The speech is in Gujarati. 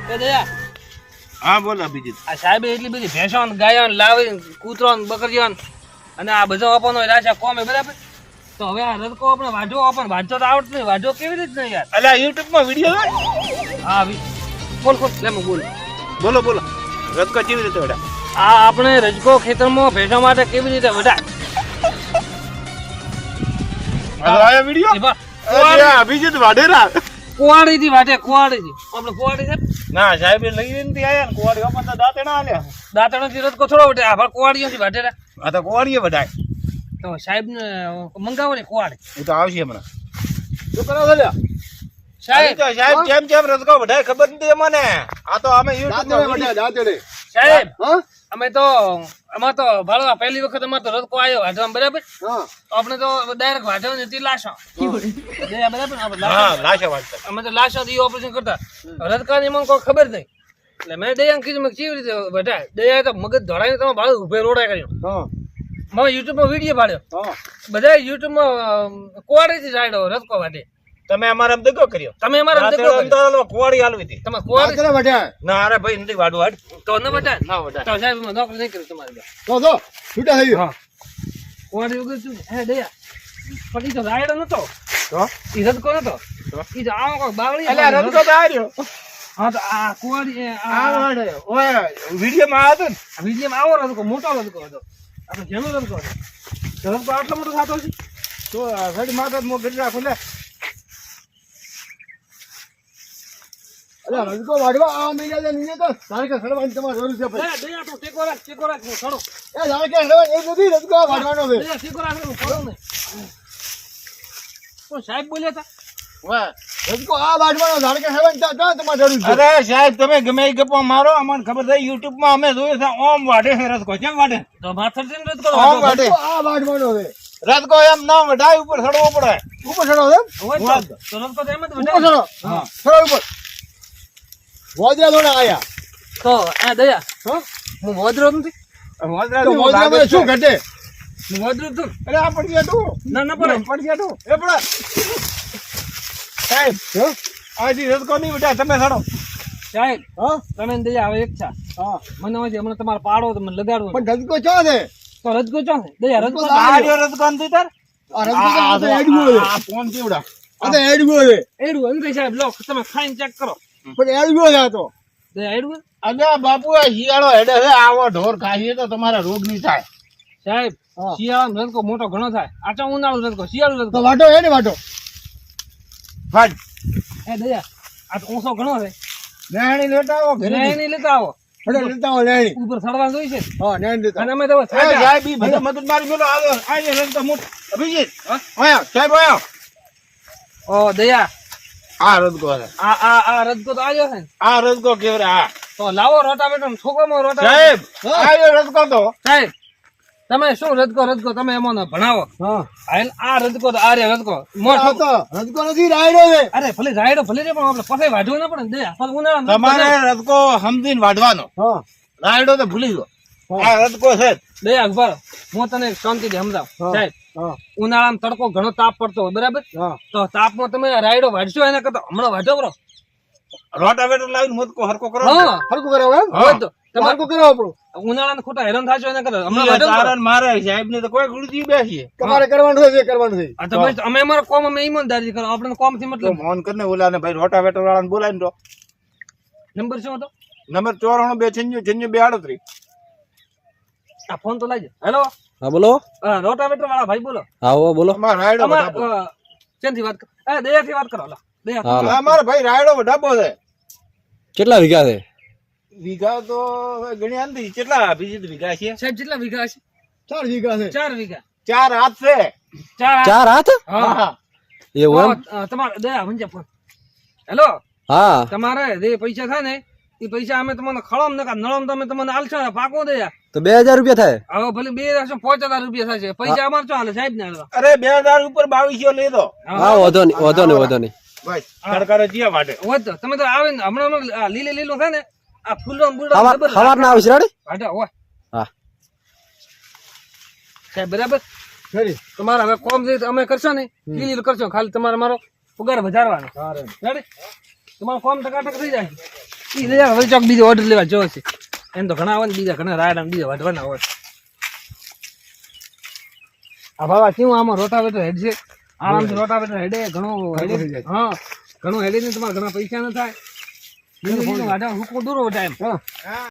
હા બોલ અભિજીત. આ સાહેબ એટલી બધી ભેંસો ગાયો લાવી કૂતરો બકરીઓ અને આ બધો આપવાનો રાશા કોમે બરાબર. તો હવે આ રદકો આપણે વાંચો આપણને વાંચો તો આવડતું નહીં, વાંચો કેવી રીતે નહીં યાર? અલ્યા યુટ્યુબ માં વિડીયો હા બોલ લે બોલ. બોલો રદકો કેવી રીતે વડા? આ આપણે રજકો ખેતરમાં ભેંસો માટે કેવી રીતે વઢાય? આયા વિડીયો અભિજીત વાઢેરા કુવાડીથી વાટે કુવાડીથી આપણે કુવાડી છે ના સાહેબ લઈને નથી આયા ને કુવાડી ઓપન તો દાંતેડા આલ્યા. દાંતણોથી રદકો થોડો વટે આ કુવાડીઓથી વાટે આ તો કુવાડીએ વઢાય. તો સાહેબ ને મંગાવો ને કુવાડી. એ તો આવશે હમણાં. શું કરો છો સાહેબ કેમ રદકો વઢાય ખબર નથી અમને. આ તો અમે યુટ્યુબ માં દાંતડે સાહેબ હા અમે તો ભાડો પહેલી વખત અમારે તો રદકો આવ્યો વાઢવા બરાબર. હા તો આપણે તો ડાયરેક્ટ વાઢવા નથી લાશો બરાબર. હા લાશો વાંચતા. અમે તો લાશો થી ઓપરેશન કરતા રદકાની મને કોઈ ખબર નહીં એટલે મેં દયા કીધું મેં કેવી રીતે વઢાય. દયા તો મગજ ધોડાઈને તમે ભાડું ઉભે રોડાય કર્યો. હા મેં યુટ્યુબમાં વિડીયો પાડ્યો. હા બધા યુટ્યુબમાં કુવાડીથી રાડ્યો રદકો વાઢે. તમે અમારા દગો કર્યો. તમે અમારા દગો કર્યો. અંતરાલમાં કુવાડી આલવી હતી. તમે કુવાડી દાંતડે વઢ્યા ના અરે ભાઈ નથી વાડું હાડ. તો ન વઢાય ના વઢાય. તો સાહેબ મેં નોકરી નહીં કર્યું તમારી પાસે. તો છૂટા થઈ ગયો હા કુવાડી વગર શું હે દયા પણ ઈ તો રાયડો નતો. તો ઈ રદકો નતો. ઈ તો આવો કોઈ બાવળી અલ્યા રદકો તો આર્યો. હા તો આ કુવાડી આ વાડે ઓય વિડિયો માં આવ્યો ને. આ વિડીયોમાં આવો રદકો મોટો રદકો હતો. આપણે જેનો રદકો હતો. તો રદકો આટલો મોટો થતો છે. તો ઘડી માતા મો ઘડી રાખો લે. અરે રજકો વાડવા આ મહિના દે નીને તો તારે કે સડવાની તમારે જરૂર છે ભાઈ દયા તો ટેકો રાખ હું છોડો. એ તારે કે સડવા એ નથી રજકો વાડવાનો છે દયા ટેકો રાખ હું છોડો ને. તો સાહેબ બોલ્યા હતા. વાહ રજકો આ વાડવાનો તારે કે સડવાની તો તમારે જરૂર છે અરે સાહેબ તમે ગમે એ ગપ્પા મારો. અમને ખબર થઈ યુટ્યુબ માં અમે જોયું છે ઓમ વાડે છે રદકો. કેમ વાડે? તો માથરથી ને રદકો ઓમ વાડે. રજકો આ વાડવાનો છે રદકો એમ ના વઢાય, ઉપર ચડવો પડે. ઉપર સડો છે હોય તો રદકો તો એમ જ ઉપર વઢાય. સડો હા સડો ઉપર વોદરા થોડા આયા તો આ દયા હા હું મોદરો નથી. તો વોદરામાં શું ઘટે હું મોદરો છું. અરે આ પડી ગયા તું. ના પડે. પડી ગયા તું. એ પડા સાહેબ આજી રદકો નહીં વઢાય. તમે ચડો. સાહેબ હા તમે ને દયા હવે એક છે. હા મને હોય છે હમણાં તમારે પાડો તો મને લગાડવો. પણ રજકો ચો છે તો રદકો ચો છે દયા રદકો રદકો આ રહ્યો રદકો નથી તાર. આ રજકો તો એડગો છે આ ફોન કેવડા. આ તો એડગો છે એડું અંતે સાહેબ લો તમે ખાઈને ચેક કરો. પણ એડગો છે આ તો દયા એડું અલ્યા બાપુ આ શિયાળો હેડે છે. આવો ઢોર ખાઈએ તો તમારા રોગ નહીં થાય. સાહેબ હા. શિયાળાનો રદકો મોટો ઘણો થાય. આચો ઉનાળો રદકો શિયાળો તો રદકો. વાટો હે ને વાટો ફાટ એ દયા આ તો ઓછો ઘણો છે. રહેણી લેતા આવો ઘરે. નહીં લેતા આવો એટલે લેતા હો લેણી ઉપર સડવા જોઈ છે. હા લેણી લેતા અને અમે તો એ સાહેબ ઈ બધા મદદ મારી મેલો. આ રદકો મોટો. અભિજીત હા? આયા સાહેબ આયા. ઓ દયા આ રદકો છે. આ રદકો તો આવ્યો છે ને. આ રદકો કેવરે. આ તો લાવો રોટાવેટર છોકરામાં રોટાવેટર. સાહેબ આ રદકો તો સાહેબ તમે શું રદકો તમે એમાં ભણાવો. હા હાલ આ રદકો તો આ રે રદકો આ તો રજકો નથી રાયડો છે અરે ભલે રાયડો ભલે રે પણ આપણે પછી વાઢવું ના પડે ને દયા પણ ઉનાળામાં તમારે રદકો સમજીને વાઢવાનો. હા રાયડો તો ભૂલી ગયો. હા. આ રદકો છે. દયા ઉભા રહો. હું તને શાંતિથી સમજાવું. હા. સાહેબ હા ઉનાળામાં તડકો ઘણો તાપ પડતો હોય બરાબર. હા તો તાપમાં તમે રાયડો વાઢશો એના કરતા હમણાં વાઢો બરો. રોટાવેટર લાવીને મોદકો હરકો કરો. હા હરકું કરાવો એમ હોય તો તમારે હરકું કરાવો આપણું ઉનાળાના ખોટા હેરાન થાશો એના કરતા હમણાં વાઢો બરો. તારણ મારે સાહેબ ને તો કોઈ ગુરુજી બેસીએ. તમારે કરવાનું છે જે કરવાનું છે આ તો ભાઈ અમે અમારો કોમ અમે ઈમાનદારી કરો આપણે કોમ થી તો મતલબ. ફોન કરીને ઓલા ને ભાઈ રોટાવેટર વાળાને બોલાવીને તો નંબર શું હતો? નંબર 94 આ ફોન તો લાવજો. હેલો હા બોલો. રોટાવેટર વાળા ભાઈ બોલો. હા બોલો. અમાર રાયડો વઢાપો. ક્યાંથી વાત કરો? દયાથી વાત કરો. લો દયા હા અમાર ભાઈ રાયડો વઢાપો છે. કેટલા વીઘા છે? વીઘા તો હવે ગણી આંધી કેટલા બીજી વીઘા છે. સાહેબ કેટલા વીઘા હશે? 4 વીઘા છે 4 વીઘા. 4 હાથ છે. 4 હાથ? હા એવું એમ? તમારે દયા સમજ્યા ફોન. હેલો હા તમારે જે પૈસા થાય ને એ પૈસા અમે તમને ખળમ ને નળમ તમે તમને આલશો ને પાકો દયા. તો 2000 રૂપિયા થાય. હવે ભલે 5000 રૂપિયા થશે. પૈસા અમારે શું હાલે સાહેબ ને હાલવા. અરે 2000 ઉપર 2200 લઈ દો હા વધો નહીં. ભાઈ સરકારે જીયા માટે. હોય તો તમે તો આવે ને હમણાં લીલું થાય ને આ ફૂલો સવાર ના આવશે રેડી. હોય હા સાહેબ બરાબર. ખરી તમારે હવે કોમ જે અમે કરશો ને લીલું કરશો ખાલી તમારે મારો પગાર વધારવાનો. રેડી તમારો ફોર્મ ટકાટક થઈ જાય. ઈ લે હવે ચોક બીજો ઓર્ડર લેવા જો છે એમ તો ઘણા આવે ને બીજા ઘણા રાયડા ને બીજા વાઢવાના હોય આ બાબા કેવું આમાં રોટાવેટર હેડ છે આરામથી રોટાવેટર હેડે ઘણું હેડે હા ઘણું હેડે ને તમારે ઘણા પૈસા ન થાય વાઢવા હુકો દૂરો ટાઈમ